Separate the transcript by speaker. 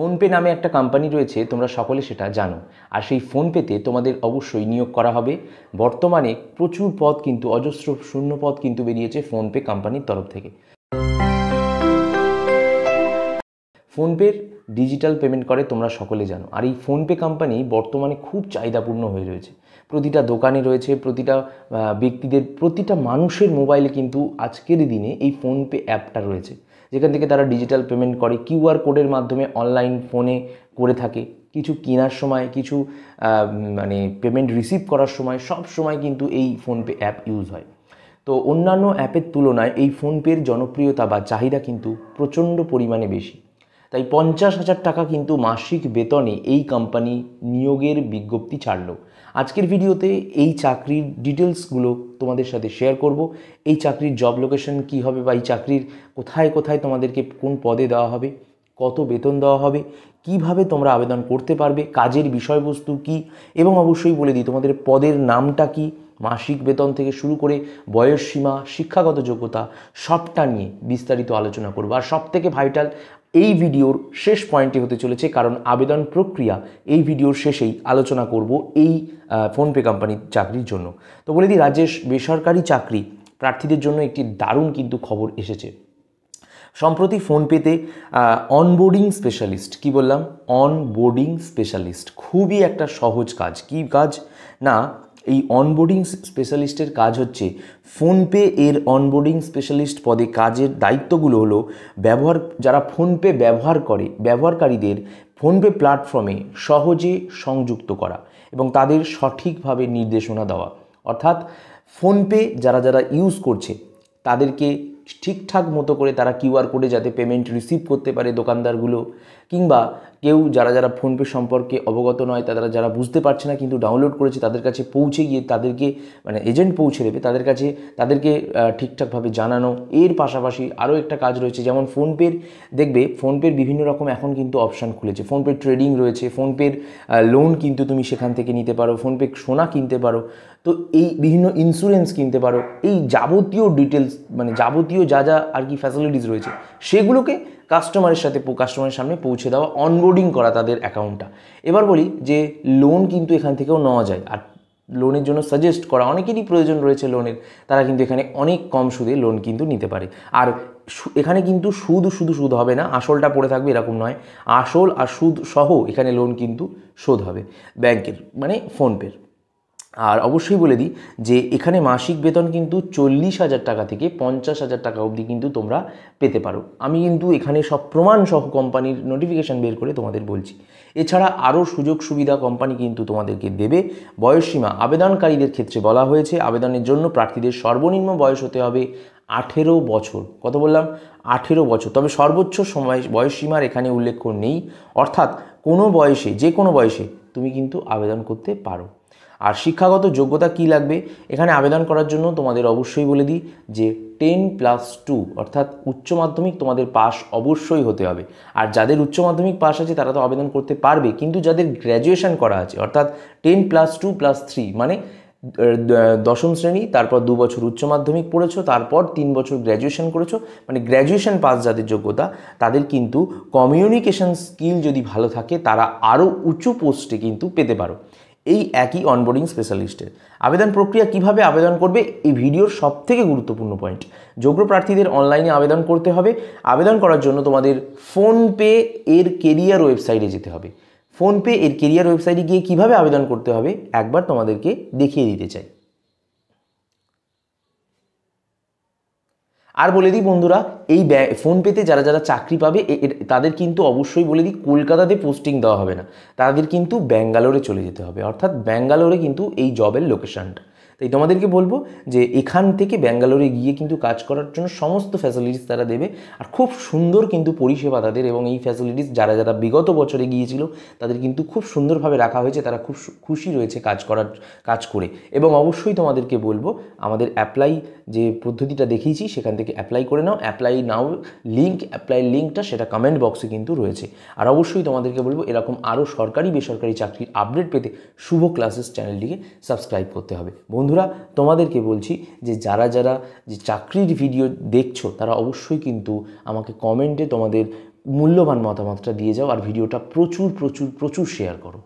Speaker 1: PhonePe নামে একটা company রয়েছে, তোমরা সকলে সেটা জানো। আর সেই ফোনপেতে তোমাদের অবশ্যই নিয়োগ করা হবে। বর্তমানে প্রচুর পদ কিন্তু, অজস্র শূন্য পদ কিন্তু বেরিয়েছে ফোনপে কোম্পানির তরফ থেকে। ফোনপের ডিজিটাল পেমেন্ট করে তোমরা সকলে জানো। আর এই ফোনপে কোম্পানি বর্তমানে খুব চাহিদাপূর্ণ হয়ে রয়েছে। প্রতিটা দোকানে রয়েছে, প্রতিটা ব্যক্তিদের, প্রতিটা মানুষের মোবাইলে কিন্তু আজকের দিনে এই ফোনপে অ্যাপটা রয়েছে, যেখান থেকে তারা ডিজিটাল পেমেন্ট করে, কিউআর কোডের মাধ্যমে অনলাইন ফোনে করে থাকে। কিছু কেনার সময়, কিছু পেমেন্ট রিসিভ করার সময়, সব সময় কিন্তু এই ফোনপে অ্যাপ ইউজ হয়। তো অন্যান্য অ্যাপের তুলনায় এই ফোনপের জনপ্রিয়তা বা চাহিদা কিন্তু প্রচণ্ড পরিমাণে বেশি। তাই 50,000 টাকা কিন্তু মাসিক বেতনে এই কোম্পানি নিয়োগের বিজ্ঞপ্তি ছাড়ল। আজকের ভিডিওতে এই চাকরির ডিটেলসগুলো তোমাদের সাথে শেয়ার করব। এই চাকরির জব লোকেশন কী হবে, বা এই চাকরির কোথায় কোথায় তোমাদেরকে কোন পদে দেওয়া হবে, কত বেতন দেওয়া হবে, কিভাবে তোমরা আবেদন করতে পারবে, কাজের বিষয়বস্তু কি, এবং অবশ্যই বলে দিই তোমাদের পদের নামটা কি, মাসিক বেতন থেকে শুরু করে বয়সসীমা, শিক্ষাগত যোগ্যতা, সবটা নিয়ে বিস্তারিত আলোচনা করব। আর সবথেকে ভাইটাল, এই ভিডিওর শেষ পয়েন্টে হতে চলেছে, কারণ আবেদন প্রক্রিয়া এই ভিডিওর শেষেই আলোচনা করব এই ফোনপে কোম্পানির চাকরির জন্য। তো বলে দিই, রাজ্যের বেসরকারি চাকরি প্রার্থীদের জন্য একটি দারুণ কিন্তু খবর এসেছে। সম্প্রতি ফোনপেতে অনবোর্ডিং স্পেশালিস্ট, কি বললাম, অনবোর্ডিং স্পেশালিস্ট, খুবই একটা সহজ কাজ। কি কাজ না, এই অনবোর্ডিং স্পেশালিস্টের কাজ হচ্ছে, ফোনপে এর অনবোর্ডিং স্পেশালিস্ট পদে কাজের দায়িত্বগুলো হলো যারা ফোনপে ব্যবহার করে ব্যবহারকারীদের ফোনপে প্ল্যাটফর্মে সহজে সংযুক্ত করা এবং তাদের সঠিকভাবে নির্দেশনা দেওয়া। অর্থাৎ ফোনপে যারা যারা ইউজ করছে তাদেরকে ঠিকঠাক মতো করে তারা কিউআর কোডে যাতে পেমেন্ট রিসিভ করতে পারে দোকানদারগুলো, কিংবা কেউ যারা যারা ফোনপে সম্পর্কে অবগত নয়, তারা যারা বুঝতে পারছে না কিন্তু ডাউনলোড করেছে, তাদের কাছে পৌঁছে গিয়ে তাদেরকে এজেন্ট পৌঁছে দেবে তাদেরকে ঠিকঠাকভাবে জানানো। এর পাশাপাশি আরও একটা কাজ রয়েছে, যেমন ফোনপের বিভিন্ন রকম এখন কিন্তু অপশান খুলেছে। ফোনপে ট্রেডিং রয়েছে, ফোনপের লোন কিন্তু তুমি সেখান থেকে নিতে পারো, ফোনপে সোনা কিনতে পারো, তো এই বিভিন্ন ইন্স্যুরেন্স কিনতে পারো। এই যাবতীয় ডিটেলস, যাবতীয় যা যা আর কি ফ্যাসিলিটিস রয়েছে সেগুলোকে কাস্টমারের সামনে পৌঁছে দেওয়া, অনবোর্ডিং করা তাদের অ্যাকাউন্টটা। এবার বলি যে লোন কিন্তু এখান থেকেও নেওয়া যায়। আর লোনের জন্য সাজেস্ট করা, অনেকেরই প্রয়োজন রয়েছে লোনের, তারা কিন্তু এখানে অনেক কম সুদে লোন কিন্তু নিতে পারে। আর এখানে কিন্তু শুধু হবে না, আসলটা পড়ে থাকবে এরকম নয়, আসল আর সুদ সহ এখানে লোন কিন্তু শোধ হবে ব্যাংকের, ফোনপের। আর অবশ্যই বলে দিই যে এখানে মাসিক বেতন কিন্তু 40,000 টাকা থেকে 50,000 টাকা অবধি কিন্তু তোমরা পেতে পারো। আমি কিন্তু এখানে সব প্রমাণ সহ কোম্পানির নোটিফিকেশান বের করে তোমাদের বলছি। এছাড়া আরও সুযোগ সুবিধা কোম্পানি কিন্তু তোমাদেরকে দেবে। বয়সসীমা আবেদনকারীদের ক্ষেত্রে বলা হয়েছে, আবেদনের জন্য প্রার্থীদের সর্বনিম্ন বয়স হতে হবে 18 বছর। কত বললাম? 18 বছর। তবে সর্বোচ্চ বয়সসীমার এখানে উল্লেখ নেই, অর্থাৎ যে কোনো বয়সে তুমি কিন্তু আবেদন করতে পারো। আর শিক্ষাগত যোগ্যতা কি লাগবে এখানে আবেদন করার জন্য তোমাদের অবশ্যই বলে দিই যে 10+2 অর্থাৎ উচ্চ মাধ্যমিক তোমাদের পাস অবশ্যই হতে হবে। আর যাদের উচ্চ মাধ্যমিক পাস আছে তারা তো আবেদন করতে পারবে, কিন্তু যাদের গ্র্যাজুয়েশন করা আছে অর্থাৎ 10+2+3 দশম শ্রেণী, তারপর 2 বছর উচ্চ মাধ্যমিক পড়েছো, তারপর 3 বছর গ্র্যাজুয়েশন করেছো, গ্র্যাজুয়েশন পাস যাদের যোগ্যতা, তাদের কিন্তু কমিউনিকেশন স্কিল যদি ভালো থাকে তারা আরও উঁচু পোস্টে কিন্তু পেতে পারো এই একই অনবোর্ডিং স্পেশালিস্টের। আবেদন প্রক্রিয়া কিভাবে আবেদন করবে, এই ভিডিওর সবথেকে গুরুত্বপূর্ণ পয়েন্ট। যোগ্য প্রার্থীদের অনলাইনে আবেদন করতে হবে। আবেদন করার জন্য তোমাদের ফোনপে এর কেরিয়ার ওয়েবসাইটে যেতে হবে। ফোনপে এর কেরিয়ার ওয়েবসাইটে গিয়ে কিভাবে আবেদন করতে হবে একবার তোমাদেরকে দেখিয়ে দিতে চাই। আর বলে দিই বন্ধুরা, এই ফোনপেতে যারা যারা চাকরি পাবে তাদের কিন্তু অবশ্যই বলে দিই কলকাতাতে পোস্টিং দেওয়া হবে না, তাদের কিন্তু ব্যাঙ্গালোরে চলে যেতে হবে। অর্থাৎ ব্যাঙ্গালোরে কিন্তু এই জবের লোকেশনটা। তাই তোমাদেরকে বলবো যে এখান থেকে ব্যাঙ্গালোরে গিয়ে কিন্তু কাজ করার জন্য সমস্ত ফ্যাসিলিটিস তারা দেবে। আর খুব সুন্দর কিন্তু পরিষেবা তাদের, এবং এই ফ্যাসিলিটিস যারা যারা বিগত বছরে গিয়েছিল তাদের কিন্তু খুব সুন্দরভাবে রাখা হয়েছে, তারা খুব খুশি রয়েছে কাজ করে। এবং অবশ্যই তোমাদেরকে বলবো আমাদের অ্যাপ্লাই যে পদ্ধতিটা দেখিয়েছি সেখান থেকে অ্যাপ্লাই করে নাও। অ্যাপ্লাই লিঙ্কটা সেটা কমেন্ট বক্সে কিন্তু রয়েছে। আর অবশ্যই তোমাদেরকে বলবো এরকম আরও সরকারি বেসরকারি চাকরির আপডেট পেতে শুভ ক্লাসেস চ্যানেলটিকে সাবস্ক্রাইব করতে হবে। বন্ধুরা, তোমাদেরকে বলছি যে যারা যারা যে চাকরির ভিডিও দেখছো তারা অবশ্যই কিন্তু আমাকে কমেন্টে তোমাদের মূল্যবান মতামতটা দিয়ে যাও আর ভিডিওটা প্রচুর প্রচুর প্রচুর শেয়ার করো।